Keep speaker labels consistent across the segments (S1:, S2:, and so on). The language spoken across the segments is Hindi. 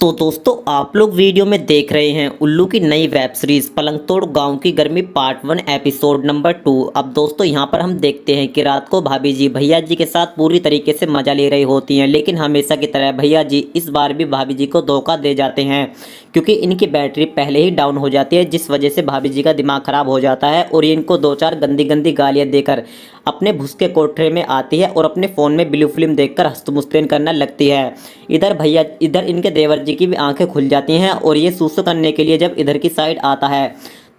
S1: तो दोस्तों आप लोग वीडियो में देख रहे हैं उल्लू की नई वेब सीरीज पलंग तोड़ गांव की गर्मी पार्ट 1 एपिसोड नंबर 2। अब दोस्तों यहां पर हम देखते हैं कि रात को भाभी जी भैया जी के साथ पूरी तरीके से मजा ले रही होती हैं, लेकिन हमेशा की तरह भैया जी इस बार भी भाभी जी को धोखा दे जाते हैं क्योंकि इनकी बैटरी पहले ही डाउन हो जाती है, जिस वजह से भाभी जी का दिमाग खराब हो जाता है और ये इनको 2-4 गंदी गंदी गालियाँ देकर अपने भुसके कोठरे में आती है और अपने फ़ोन में ब्लू फिल्म देखकर हस्तमुस्तेन करना लगती है। इधर इनके देवर जी की भी आंखें खुल जाती हैं और ये सूसू करने के लिए जब इधर की साइड आता है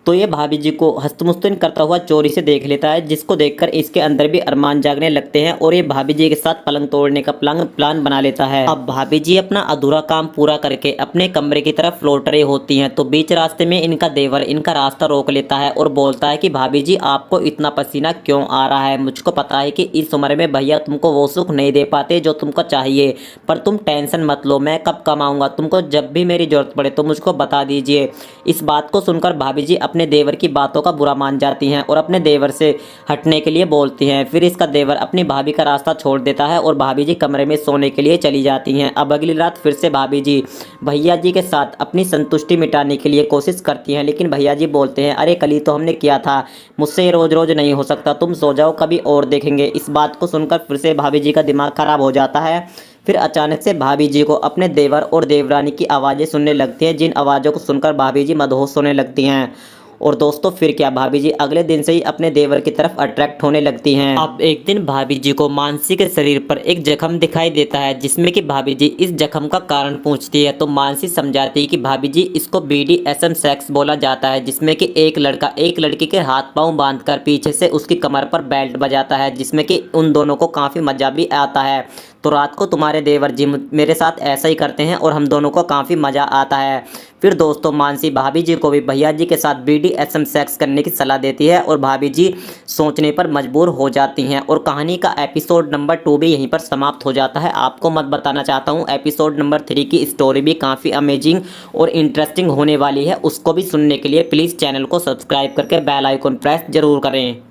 S1: तो ये भाभी जी को हस्तमुस्तेन करता हुआ चोरी से देख लेता है, जिसको देखकर इसके अंदर भी अरमान जागने लगते हैं और ये भाभी जी के साथ पलंग तोड़ने का प्लान बना लेता है। अब भाभी जी अपना अधूरा काम पूरा करके अपने कमरे की तरफ लौट रही होती हैं तो बीच रास्ते में इनका देवर इनका रास्ता रोक लेता है और बोलता है कि भाभी जी आपको इतना पसीना क्यों आ रहा है? मुझको पता है कि इस उम्र में भैया तुमको वो सुख नहीं दे पाते जो तुमको चाहिए, पर तुम टेंशन मत लो, मैं कब कमाऊंगा, तुमको जब भी मेरी जरूरत पड़े तो मुझको बता दीजिए। इस बात को सुनकर भाभी जी अपने देवर की बातों का बुरा मान जाती हैं और अपने देवर से हटने के लिए बोलती हैं। फिर इसका देवर अपनी भाभी का रास्ता छोड़ देता है और भाभी जी कमरे में सोने के लिए चली जाती हैं। अब अगली रात फिर से भाभी जी भैया जी के साथ अपनी संतुष्टि मिटाने के लिए कोशिश करती हैं, लेकिन भैया जी बोलते हैं अरे कल ही तो हमने किया था, मुझसे रोज रोज नहीं हो सकता, तुम सो जाओ कभी और देखेंगे। इस बात को सुनकर फिर से भाभी जी का दिमाग खराब हो जाता है। फिर अचानक से भाभी जी को अपने देवर और देवरानी की आवाज़ें सुनने लगती हैं, जिन आवाज़ों को सुनकर भाभी जी मदहोश होने लगती हैं। और दोस्तों फिर क्या, भाभी जी अगले दिन से ही अपने देवर की तरफ अट्रैक्ट होने लगती हैं। अब एक दिन भाभी जी को मानसी के शरीर पर एक जख्म दिखाई देता है, जिसमें कि भाभी जी इस जख्म का कारण पूछती है तो मानसी समझाती है कि भाभी जी इसको BDSM सेक्स बोला जाता है, जिसमें कि एक लड़का एक लड़की के हाथ पांव बांधकर पीछे से उसकी कमर पर बेल्ट बजाता है, जिसमें कि उन दोनों को काफ़ी मजा भी आता है। तो रात को तुम्हारे देवर जी मेरे साथ ऐसा ही करते हैं और हम दोनों को काफ़ी मज़ा आता है। फिर दोस्तों मानसी भाभी जी को भी भैया जी के साथ BDSM सेक्स करने की सलाह देती है और भाभी जी सोचने पर मजबूर हो जाती हैं और कहानी का एपिसोड नंबर 2 भी यहीं पर समाप्त हो जाता है। आपको मत बताना चाहता हूँ एपिसोड नंबर 3 की स्टोरी भी काफ़ी अमेजिंग और इंटरेस्टिंग होने वाली है। उसको भी सुनने के लिए प्लीज़ चैनल को सब्सक्राइब करके बेल आइकन प्रेस जरूर करें।